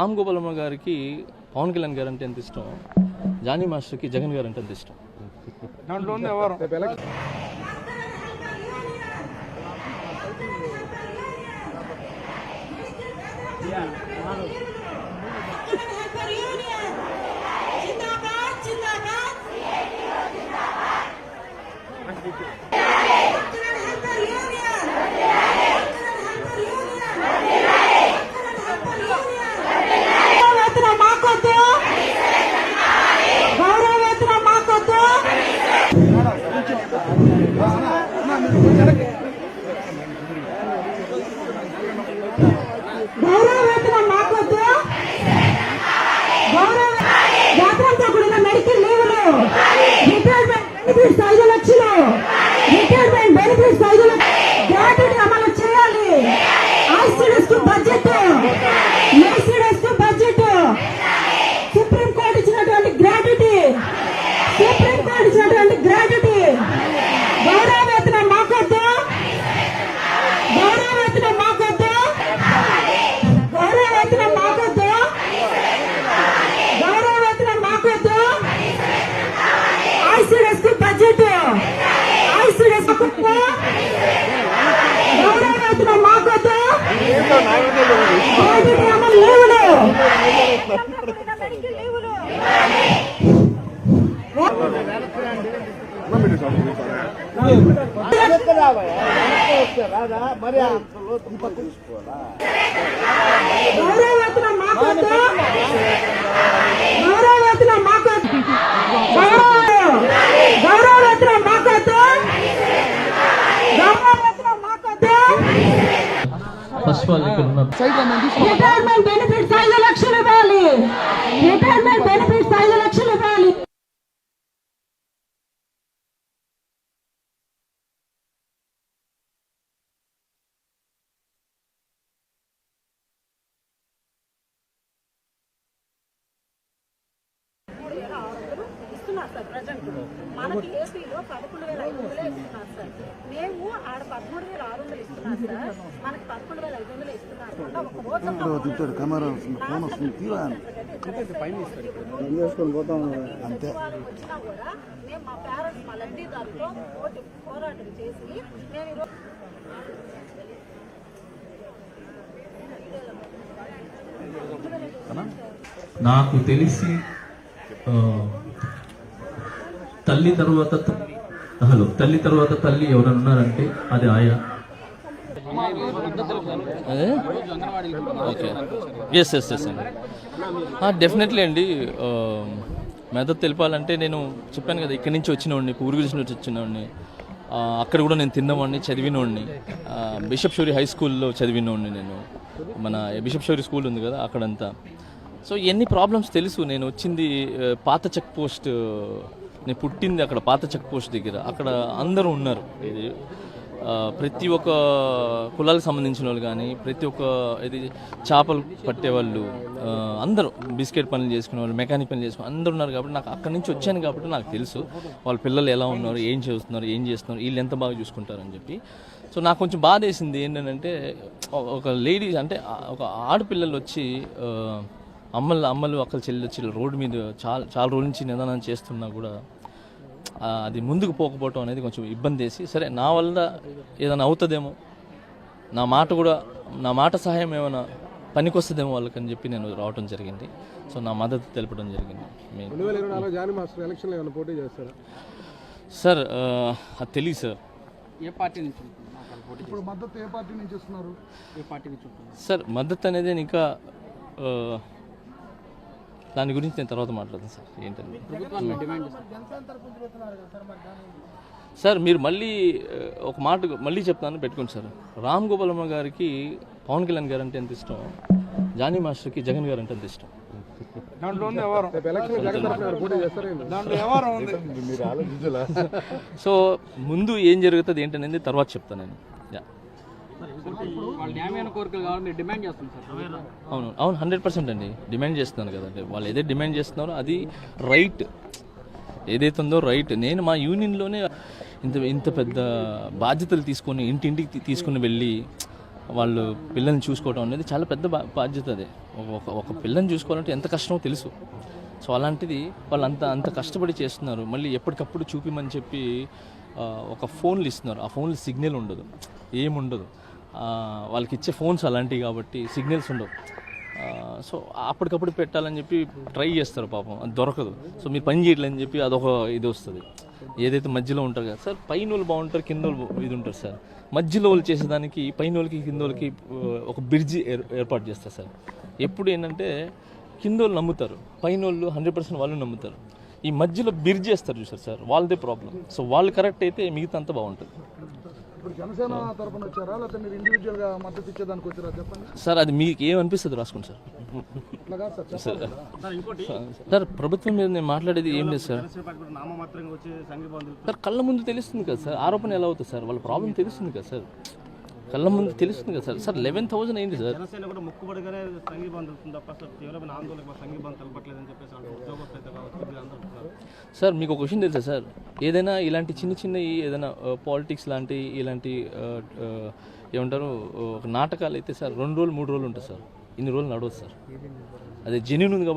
రామ్ గోపాలమ్మ గారికి పవన్ కళ్యాణ్ గారు అంటే ఎంత ఇష్టం, జానీ మాస్టర్కి జగన్ గారు అంటే ఎంత ఇష్టం. దాంట్లో ఉంది ఎవరు మెడికల్ లీవ్లు, రిటైర్మెంట్ బెనిఫిట్స్ 5 లక్షలు, రిటైర్మెంట్ బెనిఫిట్స్ 5 లక్షలు గ్రాట్యుటీ అమలు చేయాలి. ఐసీడీఎస్ కు బడ్జెట్, ఏసీడీఎస్ కు బడ్జెట్, సుప్రీం కోర్టు ఇచ్చినటువంటి గ్రాట్యుటీ, సుప్రీం కోర్టు ఇచ్చినటువంటి గ్రాట్యుటీ, గౌరవ వేతనం మాకొద్దు, గౌరవ వేతనం మాకొద్దు, గౌరవ వేతనం మాకొద్దు, గౌరవ వేతనం మాకొద్దు, ఐసీడీఎస్ కు బడ్జెట్, ఐసీడీఎస్ కు గౌరవ వేతనం మాకొద్దు, గ్రాట్యుటీ అమలు లీవులు, గౌరవవేతనం మాకొద్దు, గౌరవవేతనం మాకొద్దు, గౌరవవేతనం మాకొద్దు, గౌరవవేతనం మాకొద్దు. రిటైర్మెంట్ బెనిఫిట్స్ 5 లక్షలు ఇవ్వాలి, రిటైర్మెంట్ బెనిఫిట్స్ 5 లక్షలు ఇవ్వాలి. ఇస్తున్నారు సార్ ప్రజెంట్ మనకి ఏపీలో 11,500 ఇస్తున్నారు సార్. మేము ఆడ 13,600 ఇస్తున్నారు సార్, మనకి 11,500 ఇస్తున్నారు. ఒక రోజు వచ్చినా కూడా మేము మా పేరెంట్స్ మా లబ్ధిదారులతో పోరాటం చేసి మేము ఈరోజు నాకు తెలిసి తల్లి తర్వాత తల్లి ఎవరైనా ఉన్నారంటే అది ఆయా. ఓకే, ఎస్ అండి, డెఫినెట్లీ అండి. మద్దతు తెలిపాలంటే నేను చెప్పాను కదా, ఇక్కడి నుంచి వచ్చినవాడిని, ఊరు గురించి వచ్చినవాడిని, అక్కడ కూడా నేను తిన్నవాడిని, చదివినవాడిని, బిషప్ షోరీ హై స్కూల్లో చదివినవాడిని నేను. మన బిషప్ షోరీ స్కూల్ ఉంది కదా అక్కడంతా. సో ఎన్ని ప్రాబ్లమ్స్ తెలుసు. నేను వచ్చింది పాత చెక్ పోస్ట్, నేను పుట్టింది అక్కడ పాత చెక్ పోస్ట్ దగ్గర. అక్కడ అందరూ ఉన్నారు, ప్రతి ఒక్క కులాలకు సంబంధించిన వాళ్ళు కానీ, ప్రతి ఒక్క ఇది చేపలు పట్టేవాళ్ళు అందరూ, బిస్కెట్ పనులు చేసుకునే వాళ్ళు, మెకానిక్ పనులు చేసుకునే అందరూ ఉన్నారు. కాబట్టి నాకు అక్కడి నుంచి వచ్చాను కాబట్టి నాకు తెలుసు వాళ్ళ పిల్లలు ఎలా ఉన్నారు, ఏం చేస్తున్నారు, వీళ్ళు ఎంత బాగా చూసుకుంటారని చెప్పి. సో నాకు కొంచెం బాధ వేసింది ఏంటంటే, ఒక లేడీ అంటే ఒక ఆడపిల్లలు వచ్చి అమ్మలు అక్కలు చెల్లి వచ్చి రోడ్డు మీద చాలా రోజుల నుంచి నిదానం చేస్తున్నా కూడా అది ముందుకు పోకపోవటం అనేది కొంచెం ఇబ్బంది వేసి, సరే నా వల్ల ఏదైనా అవుతుందేమో, నా మాట సహాయం ఏమైనా పనికొస్తుందేమో వాళ్ళకని చెప్పి నేను రావటం జరిగింది. సో నా మద్దతు తెలపడం జరిగింది. సార్ అది తెలియదు సార్. ఏ పార్టీ నుంచి మద్దతు, ఏ పార్టీ నుంచి వస్తున్నారు, ఏ పార్టీ నుంచి సార్ మద్దతు అనేది ఇంకా దాని గురించి నేను తర్వాత మాట్లాడతాను సార్. ఏంటంటే సార్ మీరు మళ్ళీ ఒక మాట మళ్ళీ చెప్తాను, పెట్టుకోండి సార్. రామ్ గోపాలమ్మ గారికి పవన్ కళ్యాణ్ గారు అంటే ఎంత ఇష్టం, జానీ మాస్టర్కి జగన్ గారు అంటే ఎంత ఇష్టం. దాంట్లో ఉంది ఎవరు సో ముందు ఏం జరుగుతుంది ఏంటనేది తర్వాత చెప్తాను నేను. అవును 100% అండి డిమాండ్ చేస్తున్నాను కదండి. వాళ్ళు ఏదైతే డిమాండ్ చేస్తున్నారో అది రైట్, ఏదైతే ఉందో రైట్. నేను మా యూనియన్లోనే ఇంత పెద్ద బాధ్యతలు తీసుకొని ఇంటింటికి తీసుకుని వెళ్ళి వాళ్ళు పిల్లల్ని చూసుకోవడం అనేది చాలా పెద్ద బాధ్యత. అదే ఒక పిల్లని చూసుకోవాలంటే ఎంత కష్టమో తెలుసు. సో అలాంటిది వాళ్ళు అంత కష్టపడి చేస్తున్నారు. మళ్ళీ ఎప్పటికప్పుడు చూపిమని చెప్పి ఒక ఫోన్లు ఇస్తున్నారు. ఆ ఫోన్లు సిగ్నల్ ఉండదు, ఏముండదు. వాళ్ళకి ఇచ్చే ఫోన్స్ అలాంటివి కాబట్టి సిగ్నల్స్ ఉండవు. సో అప్పటికప్పుడు పెట్టాలని చెప్పి ట్రై చేస్తారు, పాపం అది దొరకదు. సో మీరు పని చేయట్లేదని చెప్పి అదొక ఇది వస్తుంది. ఏదైతే మధ్యలో ఉంటారు కదా సార్, పైన వాళ్ళు బాగుంటారు, కింద వాళ్ళు ఇది ఉంటారు సార్. మధ్యలో వాళ్ళు చేసేదానికి పైన వాళ్ళకి కింద వాళ్ళకి ఒక బ్రిడ్జి ఏర్పాటు చేస్తారు సార్. ఎప్పుడు ఏంటంటే కింద వాళ్ళు నమ్ముతారు, పైన వాళ్ళు 100% వాళ్ళు నమ్ముతారు. ఈ మధ్యలో బ్రిడ్జ్ చేస్తారు చూసారు సార్, వాళ్ళదే ప్రాబ్లం. సో వాళ్ళు కరెక్ట్ అయితే మిగతా అంతా బాగుంటుంది ఇప్పుడు జనసేన తరపున వచ్చారా లేకపోతే మీరు ఇండివిజువల్గా మద్దతు ఇచ్చేదానికి వచ్చారా చెప్పండి సార్. అది మీకు ఏమనిపిస్తుంది రాసుకోండి సార్. ఇట్లా కాదు సార్ సార్ ప్రభుత్వం మీద నేను మాట్లాడేది ఏం లేదు సార్. సార్ కళ్ళ ముందు తెలుస్తుంది కదా సార్, ఆరోపణ ఎలా అవుతుంది సార్, వాళ్ళ ప్రాబ్లం తెలుస్తుంది కదా సార్, కళ్ళ ముందు తెలుస్తుంది కదా సార్. సార్ 11,000 అయింది సార్. సార్ మీకు ఒక విషయం తెలుసా సార్, ఏదైనా ఇలాంటి చిన్న ఏదైనా పాలిటిక్స్ లాంటి ఇలాంటి ఏమంటారు ఒక నాటకాలు అయితే సార్ 2 రోజులు 3 రోజులు ఉంటుంది సార్. ఇన్ని రోజులు నడవదు సార్. అదే జెన్యూన్ ఉంది కాబట్టి